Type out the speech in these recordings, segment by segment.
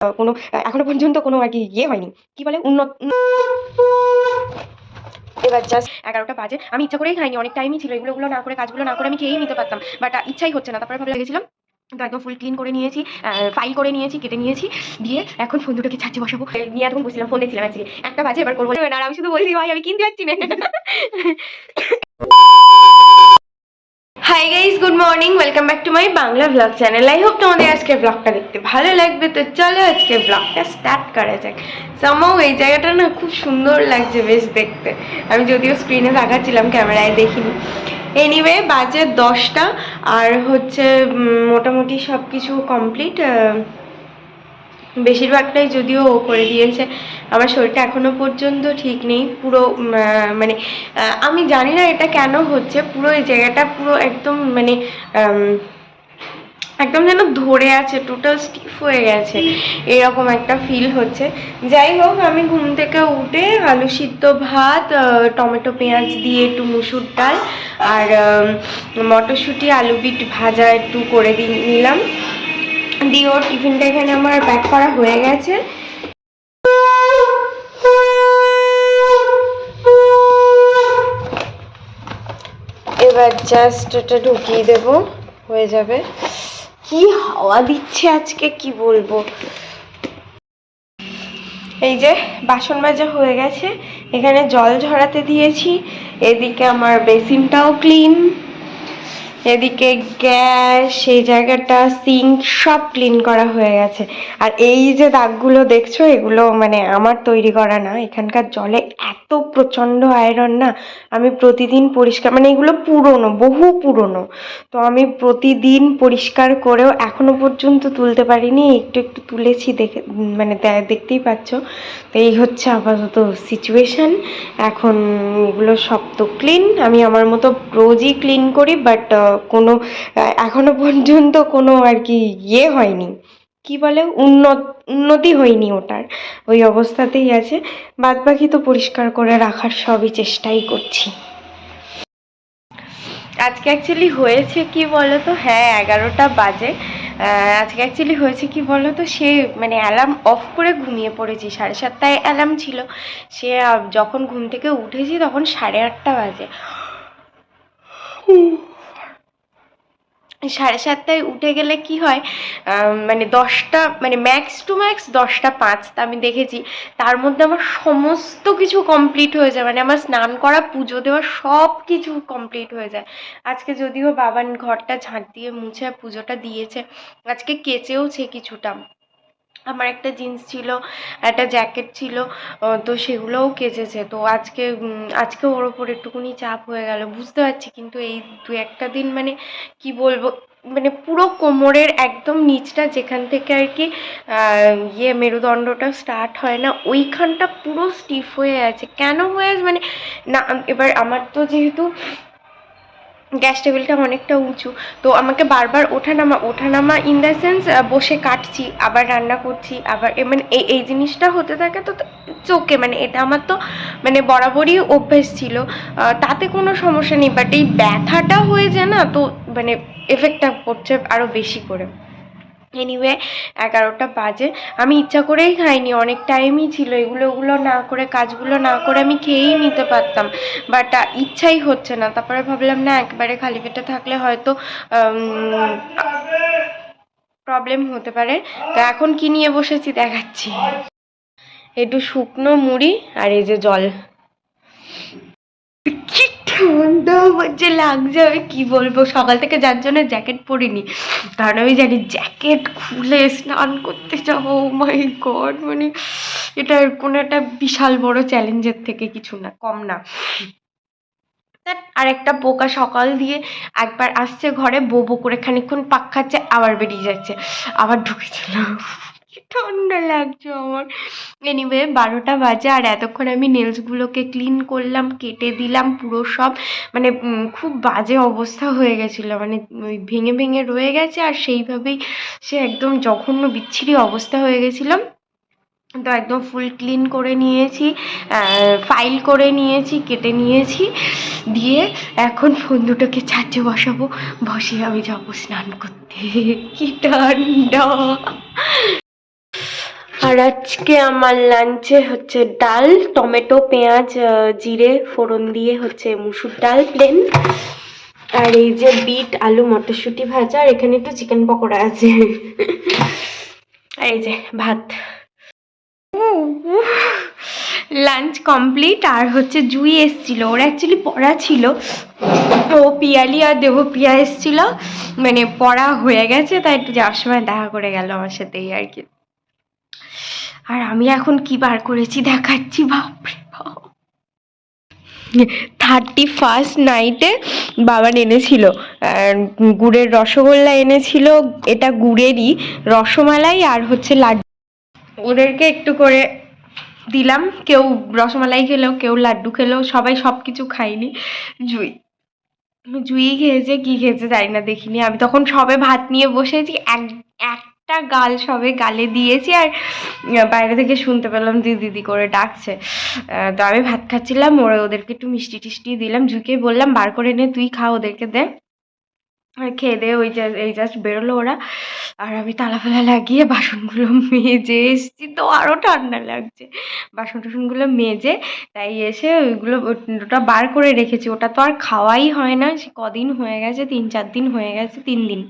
কোনো এখনো পর্যন্ত কোনো আর কি ইয়ে হয়নি, কি বলে উন্নত। এবার জাস্ট 11টা বাজে, আমি ইচ্ছা করেই খাইনি, অনেক টাইমই ছিল, এগুলো না করে কাজগুলো না করে আমি খেয়েই নিতে পারতাম, বাট ইচ্ছাই হচ্ছে না। তারপরে ভালো লেগেছিলাম তো একদম ফুল ক্লিন করে নিয়েছি, ফাইল করে নিয়েছি, কেটে নিয়েছি, দিয়ে এখন ফোন দুটোকে ছাড়ছে বসাবো। নিয়ে এখন বসছিলাম, ফোন দেখছিলাম, আজকে 1টা বাজে, এবার করবো না। আর আমি শুধু বলছি ভাই আমি কিনতে পারছি না। Hi guys, good morning, welcome back to my Bangla blog channel. I hope তোমাদের আজকের ব্লগটা দেখতে ভালো লাগবে। তো চলো আজকে ব্লগটা স্টার্ট করা যাক। সামহাও এই জায়গাটা না খুব সুন্দর লাগছে বেশ দেখতে। আমি যদিও স্ক্রিনে তাকাচ্ছিলাম, ক্যামেরায় দেখিনি। এনিওয়ে বাজে 10টা, আর হচ্ছে মোটামুটি সব কিছু কমপ্লিট। বেশিরভাগটাই যদিও ও করে দিয়েছে। আমার শরীরটা এখনো পর্যন্ত ঠিক নেই পুরো, মানে আমি জানি না এটা কেন হচ্ছে, পুরো এই জায়গাটা পুরো একদম মানে একদম যেন ধরে আছে, টোটাল স্টিফ হয়ে গেছে, এরকম একটা ফিল হচ্ছে। যাই হোক, আমি ঘুম থেকে উঠে আলু সিদ্ধ ভাত, টমেটো পেঁয়াজ দিয়ে একটু মুসুর ডাল আর মটরশুঁটি আলু বিট ভাজা একটু করে নিলাম, দিয়ে ওর টিফিনটা এখানে আমার প্যাক করা হয়ে গেছে। এবার জাস্ট এটা ঢুকিয়ে দেবো, হয়ে যাবে। কি হাওয়া দিচ্ছে আজকে, কি বলবো। এই যে বাসন মাজা হয়ে গেছে, এখানে জল ঝরাতে দিয়েছি, এদিকে আমার বেসিনটাও ক্লিন, এদিকে গ্যাস, সেই জায়গাটা, সিঙ্ক সব ক্লিন করা হয়ে গেছে। আর এই যে দাগগুলো দেখছো, এগুলো মানে আমার তৈরি করা না, এখানকার জলে এত প্রচণ্ড আয়রন না, আমি প্রতিদিন পরিষ্কার, মানে এগুলো পুরনো, বহু পুরনো, তো আমি প্রতিদিন পরিষ্কার করেও এখনো পর্যন্ত তুলতে পারিনি। একটু একটু তুলেছি, দেখে মানে দেখতেই পাচ্ছ। তো এই হচ্ছে আপাতত সিচুয়েশান। এখন এগুলো সব তো ক্লিন, আমি আমার মতো রোজই ক্লিন করি, বাট কোনো এখনো পর্যন্ত কোনো আর কি ইয়ে হয়নি, কি বলে উন্নতি হয়নি ওটার, ওই অবস্থাতেই আছে। বাদ বাকি তো পরিষ্কার করে রাখার সবই চেষ্টাই করছি। আজকে অ্যাকচুয়ালি হয়েছে কি বলো তো, হ্যাঁ 11টা বাজে। আজকে অ্যাকচুয়ালি হয়েছে কি বলো তো, সে মানে অ্যালার্ম অফ করে ঘুমিয়ে পড়েছি, 7:30টায় অ্যালার্ম ছিল, সে যখন ঘুম থেকে উঠেছি তখন 8:30 বাজে। 7:30টায় উঠে গেলে কি হয়, মানে 10টা, মানে ম্যাক্স টু ম্যাক্স 10টা 5 তা আমি দেখেছি, তার মধ্যে আমার সমস্ত কিছু কমপ্লিট হয়ে যায়, মানে আমার স্নান করা, পুজো দেওয়া, সব কিছু কমপ্লিট হয়ে যায়। আজকে যদিও বাবা ঘরটা ঝাঁট দিয়ে মুছে পুজোটা দিয়েছে, আজকে কেচেওছে কিছুটা, আমার একটা জিন্স ছিল, একটা জ্যাকেট ছিল, তো সেগুলোও কেচেছে। তো আজকে ওর ওপর একটুখানি চাপ হয়ে গেল, বুঝতে পারছি, কিন্তু এই 2-1টা দিন মানে কি বলবো, মানে পুরো কোমরের একদম নিচটা, যেখান থেকে আর কি মেরুদণ্ডটা স্টার্ট হয় না, ওইখানটা পুরো স্টিফ হয়ে আছে। কেন হয়ে আছে মানে না, এবার আমার তো যেহেতু গ্যাস টেবিলটা অনেকটা উঁচু, তো আমাকে বারবার ওঠানামা ইন দ্য সেন্স বসে কাটছি, আবার রান্না করছি, আবার মানে এই জিনিসটা হতে থাকে। তো চোখে মানে এটা আমার তো মানে বরাবরই অভ্যেস ছিল, তাতে কোনো সমস্যা নেই, বাট এই ব্যথাটা হয়ে যায় না, তো মানে এফেক্টটা পড়ছে আরও বেশি করে। এনিওয়ে 11টা বাজে, আমি ইচ্ছা করেই খাইনি, অনেক টাইমই ছিল, ওগুলো না করে, কাজগুলো না করে আমি খেয়েই নিতে পারতাম, বাট ইচ্ছাই হচ্ছে না। তারপরে ভাবলাম না, একবারে খালি পেটে থাকলে হয়তো প্রবলেম হতে পারে। তো এখন কি নিয়ে বসেছি দেখাচ্ছি, একটু শুকনো মুড়ি আর এই যে জল। কি ঠান্ডা যে লাগছে, আমি কি বলবো, সকাল থেকে যার জন্য জ্যাকেট পরিনি, কারণ আমি জানি জ্যাকেট খুলে স্নান করতে যাবো, মাই গড, মানে এটা কোনো একটা বিশাল বড় চ্যালেঞ্জের থেকে কিছু না, কম না। আর একটা পোকা সকাল দিয়ে একবার আসছে ঘরে, বো করে খানিকক্ষণ পাক খাচ্ছে, আবার বেরিয়ে যাচ্ছে, আবার ঢুকেছিল। ঠান্ডা লাগছে আমার। এনিওয়ে 12টা বাজে, আর এতক্ষণ আমি নেলসগুলোকে ক্লিন করলাম, কেটে দিলাম পুরো সব, মানে খুব বাজে অবস্থা হয়ে গেছিলো, মানে ওই ভেঙে ভেঙে রয়ে গেছে, আর সেইভাবেই সে একদম জঘন্য বিচ্ছিরি অবস্থা হয়ে গেছিলো। তো একদম ফুল ক্লিন করে নিয়েছি, ফাইল করে নিয়েছি, কেটে নিয়েছি, দিয়ে এখন ফোন দুটোকে চার্জে বসাবো, বসে আমি যাবো স্নান করতে। কি ঠান্ডা, আর আজকে আমার লাঞ্চে হচ্ছে ডাল, টমেটো, পেঁয়াজ, জিরে ফোড়ন দিয়ে হচ্ছে মুসুর ডাল প্লেন, আর এই যে বিট আলু মটরশুঁটি ভাজা, আর এখানে একটু চিকেন পকোড়া আছে। আর এই যে ভাত। Lunch complete. আর হচ্ছে জুই এসছিল, ওর অ্যাকচুয়ালি পড়া ছিল, ও পিয়ালি আর দেবপ্রিয়া এসছিল, মানে পড়া হয়ে গেছে, তাই একটু যাওয়ার সময় দেখা করে গেল আমার সাথেই আর কি। আর আমি এখন কি বার করেছি দেখাচ্ছি, বাপরে বাপ। 31st নাইটে বাবান এনেছিল গুড়ের রসগোল্লা এনেছিল, এটা গুড়েরই রসমালাই আর হচ্ছে লাড্ডু। ওদেরকে একটু করে দিলাম, কেউ রসমালাই খেলো, কেউ লাড্ডু খেলো, সবাই সব কিছু খাইনি। জুই খেয়েছে, কি খেয়েছে জানি না, দেখিনি। আমি তখন সবে ভাত নিয়ে বসেছি, একটা গাল সবে গালে দিয়েছি, আর বাইরে থেকে শুনতে পেলাম দিদি করে ডাকছে। তো আমি ভাত খাচ্ছিলাম, ওদেরকে একটু মিষ্টি টিষ্টি দিলাম, জুইকে বললাম বার করে নে তুই খা, ওদেরকে দে। খেয়ে দিয়ে এই জাস্ট বেরোলো ওরা, আর আমি তালা ফালা লাগিয়ে বাসনগুলো মেজে এসেছি, তো আরও ঠান্ডা লাগছে। বাসন টাসনগুলো মেজে তাই এসে ওটা বার করে রেখেছি, ওটা তো আর খাওয়াই হয় না, সে কদিন হয়ে গেছে, 3-4 দিন হয়ে গেছে, 3 দিন।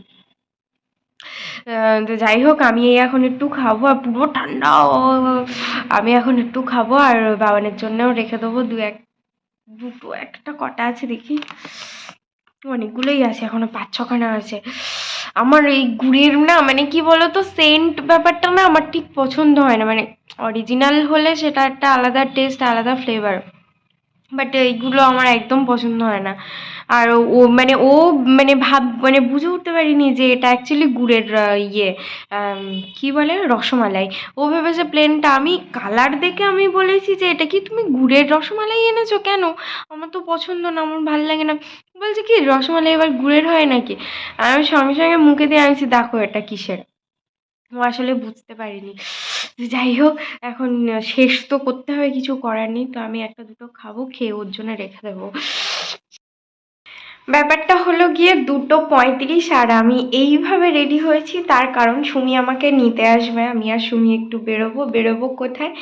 তো যাই হোক, আমি এখন একটু খাবো, আর পুরো ঠান্ডা, আমি এখন একটু খাবো, আর বাবানের জন্যও রেখে দেবো দুটো একটা কটা আছে দেখি, অনেকগুলোই আছে, এখনো 5-6খানা আছে। আমার এই গুড়ের না, মানে কি বলতো, সেন্ট ব্যাপারটা না আমার ঠিক পছন্দ হয় না, মানে অরিজিনাল হলে সেটা একটা আলাদা টেস্ট, আলাদা ফ্লেভার, বাট এইগুলো আমার একদম পছন্দ হয় না। আর ও মানে বুঝে উঠতে পারিনি যে এটা অ্যাকচুয়ালি গুড়ের কি বলে রসমালাই। ও ভেবেছে প্লেনটা, আমি কালার দেখে আমি বলেছি যে এটা কি তুমি গুড়ের রসমালাই এনেছো কেন, আমার তো পছন্দ না, আমার ভালো লাগে না। বলছে কি রসমালাই এবার গুড়ের হয় নাকি, আমি সঙ্গে সঙ্গে মুখে দিয়ে আনছি, দেখো এটা কিসের। ও আসলে বুঝতে পারিনি। যাই হোক, এখন শেষ তো করতে হবে, কিছু করার নেই, তো আমি একটা দুটো খাবো, খেয়ে ওর জন্য রেখে দেবো। ব্যাপারটা হলো গিয়ে 2:35, আর আমি এইভাবে রেডি হয়েছি, তার কারণ সুমি আমাকে নিতে আসবে, আমি আর সুমি একটু বেরোবো কোথায়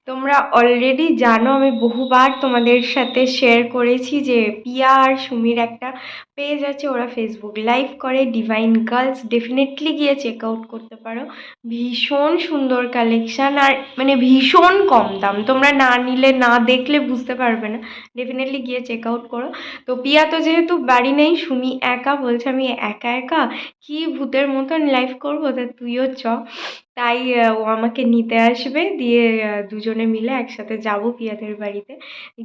তোমরা অলরেডি জানো, আমি বহুবার তোমাদের সাথে শেয়ার করেছি যে পিয়া আর সুমির একটা পেজ আছে, ওরা ফেসবুক লাইভ করে, ডিভাইন গার্লস, ডেফিনেটলি গিয়ে চেক আউট করতে পারো। ভীষণ সুন্দর কালেকশান, আর মানে ভীষণ কম দাম, তোমরা না নিলে না দেখলে বুঝতে পারবে না, ডেফিনেটলি গিয়ে চেক আউট করো। তো পিয়া তো যেহেতু বাড়ি নেই, সুমি একা, বলছে আমি একা একা কি ভূতের মতন লাইভ করবো, তা তুইও চ। তাই ও আমাকে নিতে আসবে, দিয়ে দুজনে মিলে একসাথে যাব পিয়াদের বাড়িতে,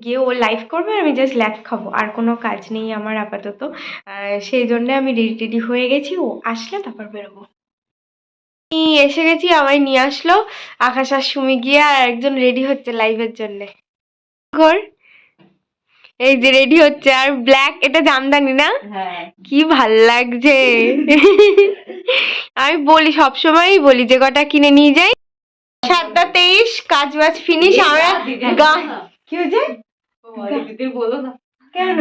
গিয়ে ও লাইভ করবে, আমি জাস্ট ল্যাব খাবো, আর কোনো কাজ নেই আমার আপাতত। সেই জন্যে আমি রেডি হয়ে গেছি, ও আসলে তারপর বেরোবো। আমি এসে গেছি, আমায় নিয়ে আসলো আকাশ আর সুমি, গিয়ে আর একজন রেডি হচ্ছে লাইভের জন্যে। ঘর এই যে রেডি হচ্ছে, আর ব্ল্যাক এটা জামদানি না, কি ভাল লাগছে। আমি বলি সবসময়ই বলি যে কটা কিনে নিয়ে যাই। 7:23 কাজ বাজ ফিনিশ। আমরা কি হয়েছে বলো না কেন,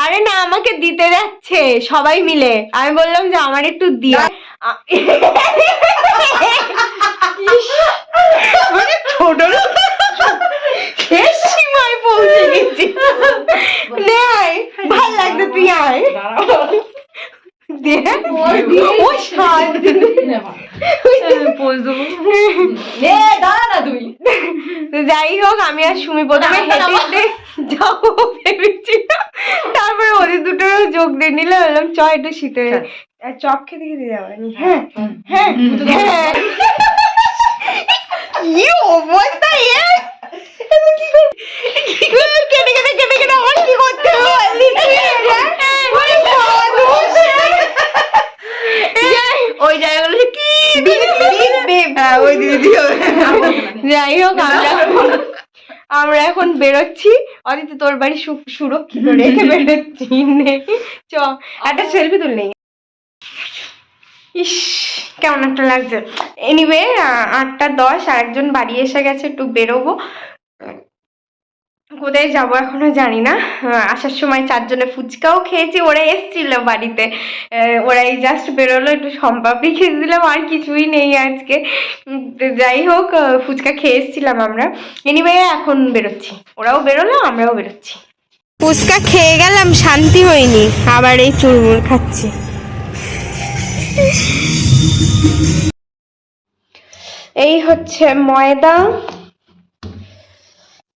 আরে না আমাকে দিতে যাচ্ছে সবাই মিলে, আমি বললাম যে আমার একটু দিয়ে ছোট শেষ সীমায় পৌঁছে গেছি। ভাল লাগছে, তুই আয়। যাই হোক, আমি আর সুমি প্রথমে হেঁটে যাবো ভেবেছিলাম, তারপরে ওদের দুটোরও যোগ দিয়ে নিলে, বললাম চ একটু শীতে চপ খেতে খেতে যাবানি। হ্যাঁ হ্যাঁ হ্যাঁ, কি অবস্থা, কেটে কেটে কেটে কেটে আমার কি করতে হবে, ওই জায়গাগুলো কি ওই দিদি। যাই হোক, আমরা এখন বেরোচ্ছি, অদিতি তোর বাড়ি সুরক্ষিত রেখে বেরোচ্ছি, চ একটা সেলফি তুলে। ইস কেমন একটা লাগছে। এনিওয়ে 8:10, আর একজন বাড়ি এসে গেছে, একটু বেরোবো। কোথায় যাবো এখনো জানি না। আসার সময় 4 জনে ফুচকাও খেয়েছি, ওরা এসেছিল বাড়িতে, ওরাই জাস্ট বেরোলো, একটু সম্পাপড়ি খেয়েছিলাম, আর কিছুই নেই আজকে। যাই হোক, ফুচকা খেয়ে এসেছিলাম আমরা। এনিওয়ে এখন বেরোচ্ছি, ওরাও বেরোলো আমরাও বেরোচ্ছি। ফুচকা খেয়ে গেলাম, শান্তি হয়নি, আবার এই চুরমুর খাচ্ছি। এই হচ্ছে ময়দা,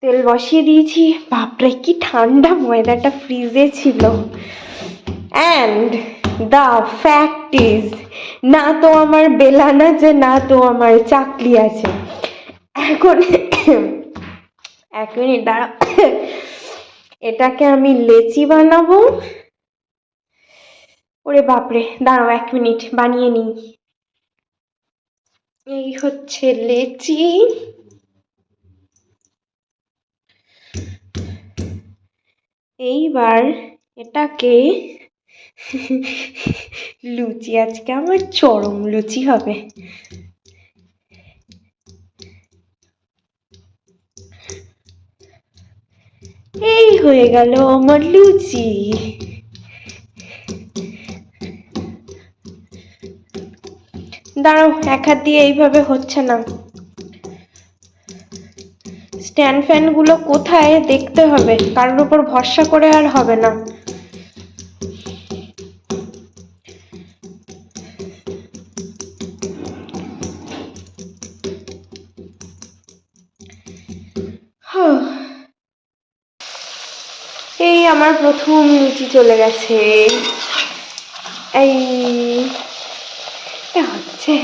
তেল বসিয়ে দিয়েছি। বাপরে কি ঠান্ডা, ময়দাটা ফ্রিজে ছিল। অ্যান্ড দ্য ফ্যাক্ট ইজ, না তো আমার বেলান আছে, না তো আমার চাকলি আছে। এখন 1 মিনিট দাঁড়া, এটাকে আমি লেচি বানাবো। ওরে বাপরে, দাঁড়াও 1 মিনিট বানিয়ে নিই। এই হচ্ছে লেচি। এইবার এটাকে লুচি, আজকে আমার চরম লুচি হবে। এই হয়ে গেল আমার লুচি। দাঁড়াও, 1 হাত দিয়ে এইভাবে হচ্ছে না। স্ট্যান্ড ফ্যান গুলো কোথায় দেখতে হবে, কারোর উপর ভরসা করে আর হবে না। এই আমার প্রথম লুচি চলে গেছে। এই হচ্ছে,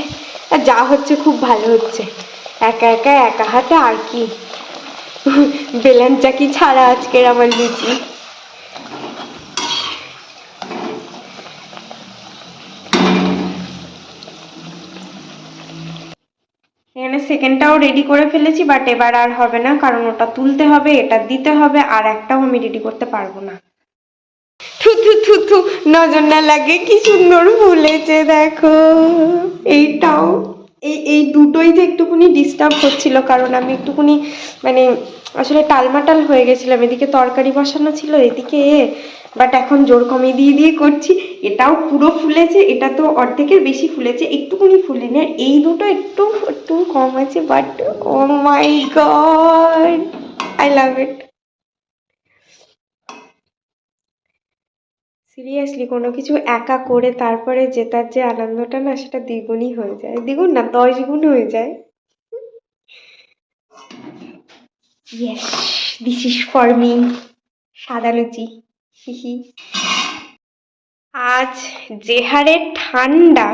আর যা হচ্ছে খুব ভালো হচ্ছে। একা হাতে আর কি, বেলন চাকি ছাড়া আজকের আমার লুচি। এখানে সেকেন্ডটাও রেডি করে ফেলেছি, বাট এবার আর হবে না, কারণ ওটা তুলতে হবে, এটা দিতে হবে, আর একটাও আমি রেডি করতে পারবো না। থু থু থু থু, নজর না লাগে, কি সুন্দর ফুলেছে দেখো। এইটাও, এই দুটোই যে একটুকুনি ডিস্টার্ব হচ্ছিল, কারণ আমি একটুকুনি মানে আসলে টালমাটাল হয়ে গেছিলাম। এদিকে তরকারি বসানো ছিল, এদিকে বাট এখন জোর কমিয়ে দিয়ে করছি। এটাও পুরো ফুলেছে, এটা তো অর্ধেকের বেশি ফুলেছে, একটুকুনি ফুলেনি। আর এই দুটো একটু একটু কম আছে, but oh my God, I love it. Seriously কোনো কিছু একা করে তারপরে জেতার যে আনন্দটা না, সেটা দ্বিগুণই হয়ে যায়, দ্বিগুণ না 10 গুণ হয়ে যায়। Yes, this is for me, সাদা লুচি। হিহি। আজ যে হারে ঠান্ডা,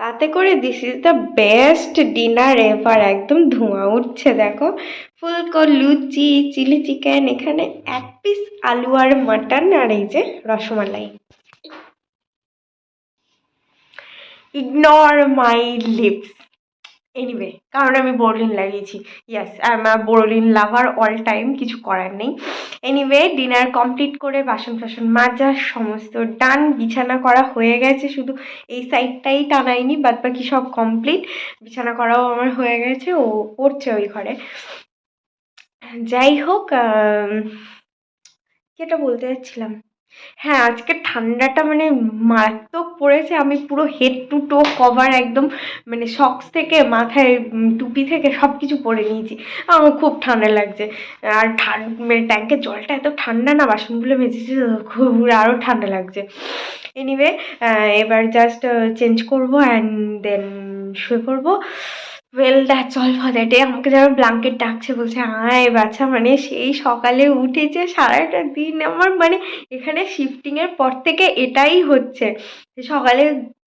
তাতে করে this is the best dinner ever. একদম ধোঁয়া উঠছে দেখো। ফুলকো লুচি, চিলি চিকেন, এখানে 1 পিস আলু আর মাটন, আর এই যে rasmalai. Ignore my lips. Anyway, কারণ আমি বোরলিন লাগিয়েছি। Yes, I am a Boroline lover all time, কিছু করার নেই। এনিওয়ে, ডিনার কমপ্লিট করে বাসন টাসন মাজা সমস্ত ডান, বিছানা করা হয়ে গেছে, শুধু এই সাইডটাই টানাইনি, বাদ বাকি সব কমপ্লিট। বিছানা করাও আমার হয়ে গেছে, ও পড়ছে ওই ঘরে। যাই হোক, যেটা বলতে যাচ্ছিলাম, হ্যাঁ আজকে ঠান্ডাটা মানে মারাত্মক পড়েছে। আমি পুরো হেড টু টো কভার একদম, মানে সক্স থেকে মাথায় টুপি থেকে সব কিছু পরে নিয়েছি। আমার খুব ঠান্ডা লাগছে। আর মানে ট্যাঙ্কের জলটা এত ঠান্ডা না, বাসনগুলো মেজেছি খুব, আরও ঠান্ডা লাগছে। এনিওয়ে, এবার জাস্ট চেঞ্জ করবো অ্যান্ড দেন শুয়ে পড়বো। Well that's all for that day. আমাকে যেন ব্ল্যাঙ্কেট ডাকছে, বলছে আয় বাচ্চা। মানে সেই সকালে উঠেছে, সারাটা দিন আমার মানে এখানে শিফটিংয়ের পর থেকে এটাই হচ্ছে। সকালে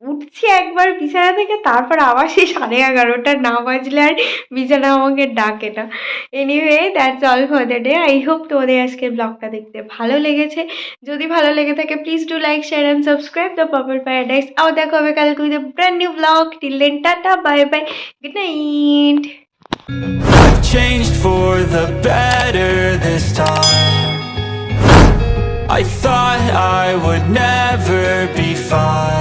উঠছি একবার বিছানা থেকে, তারপর আবার সেই 11:30 না বাজলে আর বিছানা আমাকে ডাকে না। Anyway, that's all for the day. I hope তোমাদের আজকের ব্লগটা দেখতে ভালো লেগেছে। যদি ভালো লেগে থাকে, please do like, share and subscribe the Purple Paradise. আবার দেখা হবে কালকে with a brand new blog. Till then, tata, bye bye, good night. I've changed for the better this time. I thought I would never be fine.